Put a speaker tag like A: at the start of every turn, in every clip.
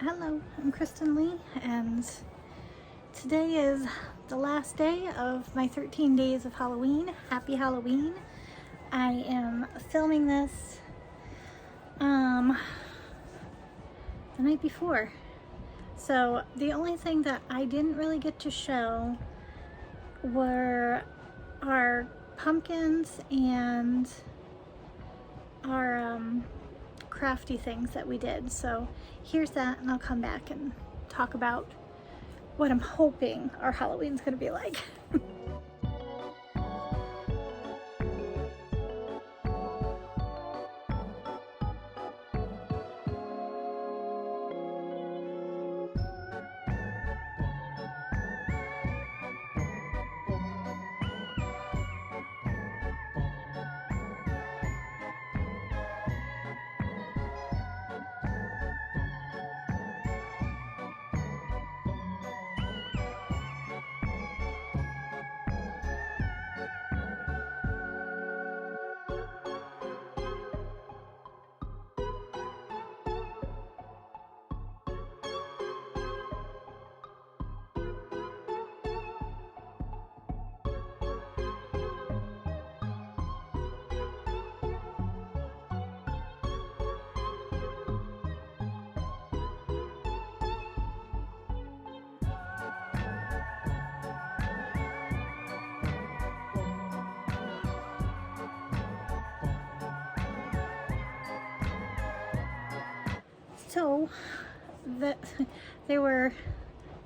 A: Hello, I'm Kristen Lee, and today is the last day of my 13 days of Halloween. Happy Halloween. I am filming this the night before. So the only thing that I didn't really get to show were our pumpkins and our crafty things that we did. So here's that, and I'll come back and talk about what I'm hoping our Halloween's gonna be like. So they were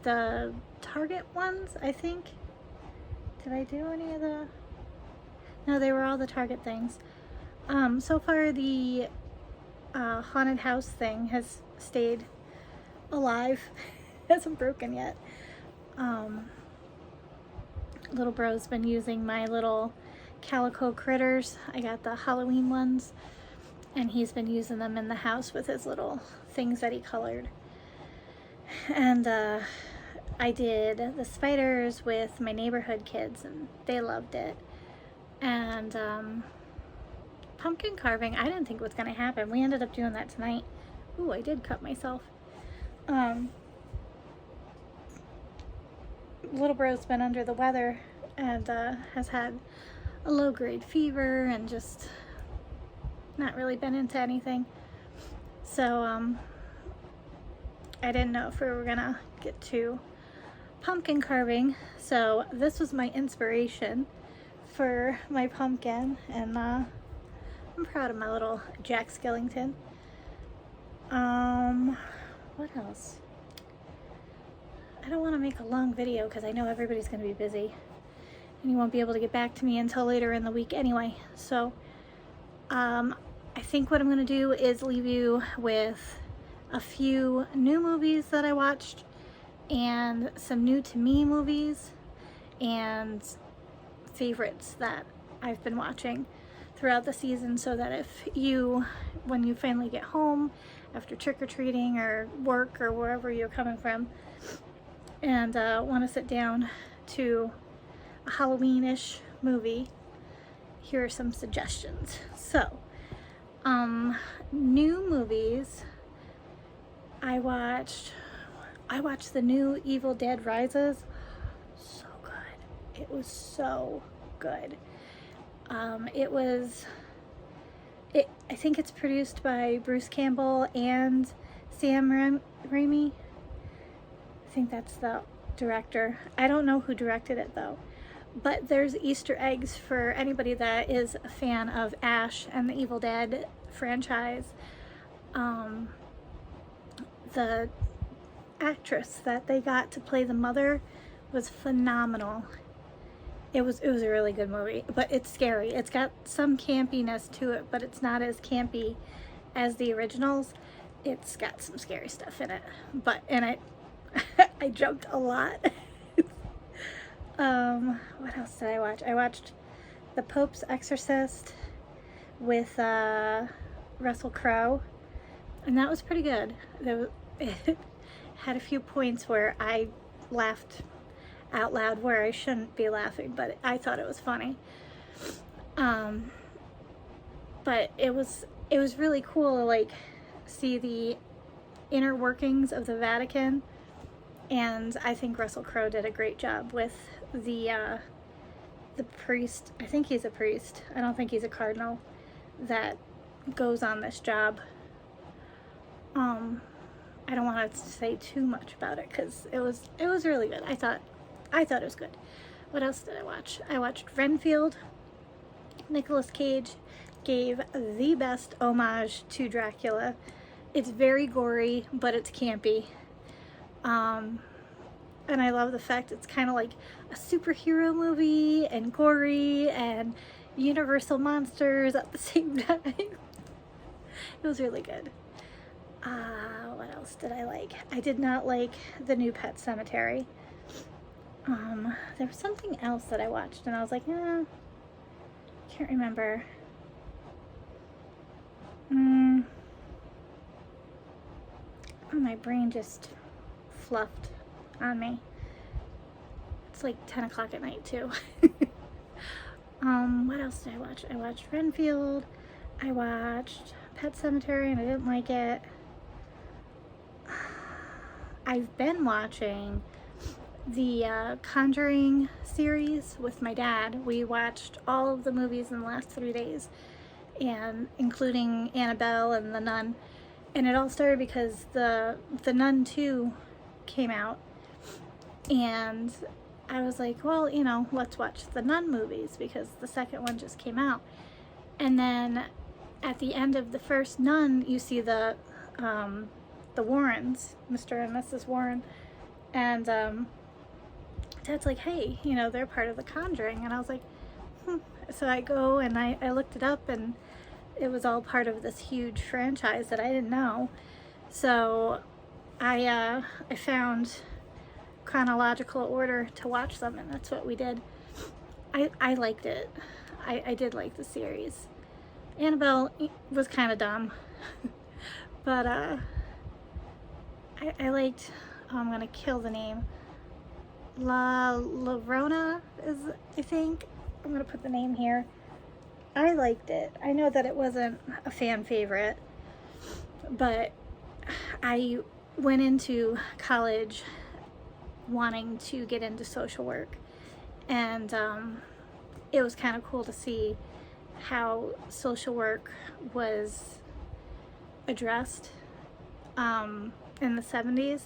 A: the Target ones, I think. Did I do any of the? No, they were all the Target things. So far the haunted house thing has stayed alive. Hasn't broken yet. Little bro's been using my little calico critters. I got the Halloween ones, and he's been using them in the house with his little things that he colored. And I did the spiders with my neighborhood kids, and they loved it. And pumpkin carving, I didn't think was gonna happen. We ended up doing that tonight. Ooh, I did cut myself. Little bro's been under the weather and has had a low-grade fever and just not really been into anything. So I didn't know if we were gonna get to pumpkin carving. So this was my inspiration for my pumpkin, and I'm proud of my little Jack Skellington. What else? I don't want to make a long video because I know everybody's going to be busy and you won't be able to get back to me until later in the week anyway. So I think what I'm going to do is leave you with a few new movies that I watched and some new to me movies and favorites that I've been watching throughout the season, so that if you, when you finally get home after trick-or-treating or work or wherever you're coming from, and want to sit down to a Halloween-ish movie, here are some suggestions. So, new movies. I watched the new Evil Dead Rises. So good. It was so good. I think it's produced by Bruce Campbell and Sam Raimi. I think that's the director. I don't know who directed it though. But there's Easter eggs for anybody that is a fan of Ash and the Evil Dead franchise. The actress that they got to play the mother was phenomenal. It was a really good movie, but it's scary. It's got some campiness to it, but it's not as campy as the originals. It's got some scary stuff in it, and I jumped a lot. What else did I watch? I watched The Pope's Exorcist with Russell Crowe, and that was pretty good. It had a few points where I laughed out loud where I shouldn't be laughing, but I thought it was funny. But it was really cool to like see the inner workings of the Vatican, and I think Russell Crowe did a great job with the priest. I think he's a priest. I don't think he's a cardinal that goes on this job. I don't want to say too much about it because it was really good. I thought it was good. What else did I watch? I watched Renfield. Nicolas Cage gave the best homage to Dracula. It's very gory, but it's campy. And I love the fact it's kind of like a superhero movie and gory and Universal monsters at the same time. It was really good. What else did I like? I did not like the new Pet Sematary. There was something else that I watched and I was like, can't remember. Oh, my brain just fluffed on me. It's like 10 o'clock at night too. What else did I watch? I watched Renfield. I watched Pet Sematary and I didn't like it. I've been watching the Conjuring series with my dad. We watched all of the movies in the last 3 days, and including Annabelle and The Nun. And it all started because the Nun 2 came out, and I was like, well, you know, let's watch the Nun movies because the second one just came out. And then at the end of the first Nun, you see the Warrens, Mr. and Mrs. Warren, and Dad's like, hey, you know, they're part of The Conjuring. And I was like, So I go and I looked it up, and it was all part of this huge franchise that I didn't know. So I found chronological order to watch them, and that's what we did. I liked it. I did like the series. Annabelle was kind of dumb, but I liked, I'm gonna kill the name. La Llorona is, I think. I'm gonna put the name here. I liked it. I know that it wasn't a fan favorite, but I went into college wanting to get into social work, and it was kind of cool to see how social work was addressed in the 70s.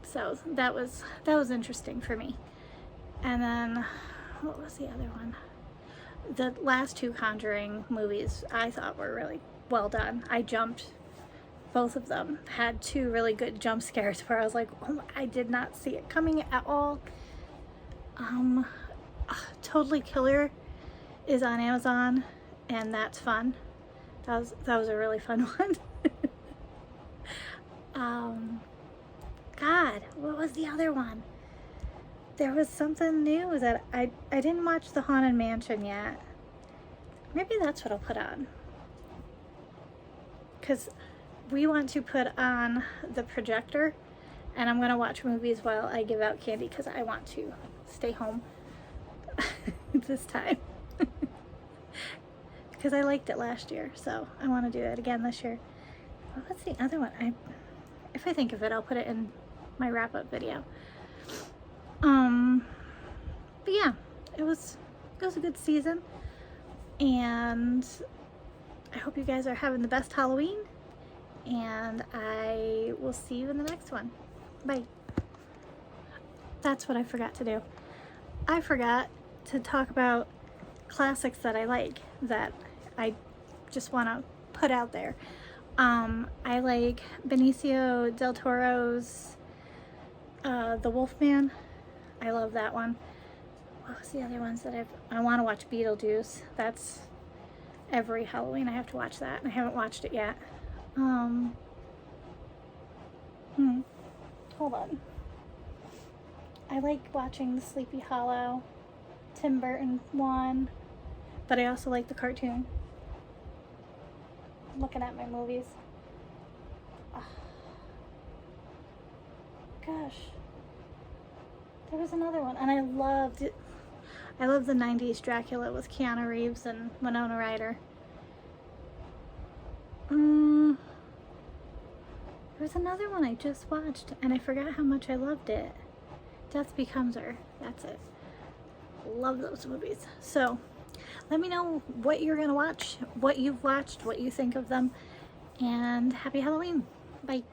A: So that was interesting for me. And then what was the other one? The last two Conjuring movies I thought were really well done. I jumped. Both of them had two really good jump scares where I was like, oh, I did not see it coming at all. Totally Killer is on Amazon, and that's fun. That was a really fun one. God, what was the other one? There was something new that I didn't watch The Haunted Mansion yet. Maybe that's what I'll put on. Because we want to put on the projector, and I'm going to watch movies while I give out candy because I want to stay home this time. Because I liked it last year, so I want to do it again this year. What's the other one? If I think of it, I'll put it in my wrap-up video. But yeah, it was a good season, and I hope you guys are having the best Halloween, and I will see you in the next one. Bye. That's what I forgot to do. I forgot to talk about classics that I like, that I just want to put out there. I like Benicio del Toro's The Wolfman. I love that one. What was the other ones that I want to watch? Beetlejuice. That's every Halloween I have to watch that, and I haven't watched it yet. Hold on. I like watching the Sleepy Hollow, Tim Burton one, but I also like the cartoon. I'm looking at my movies. Gosh. There was another one, and I loved it. I love the 90s Dracula with Keanu Reeves and Winona Ryder. There There's another one I just watched and I forgot how much I loved it. Death Becomes Her. That's it. Love those movies. So let me know what you're gonna watch, what you've watched, what you think of them, and happy Halloween. Bye.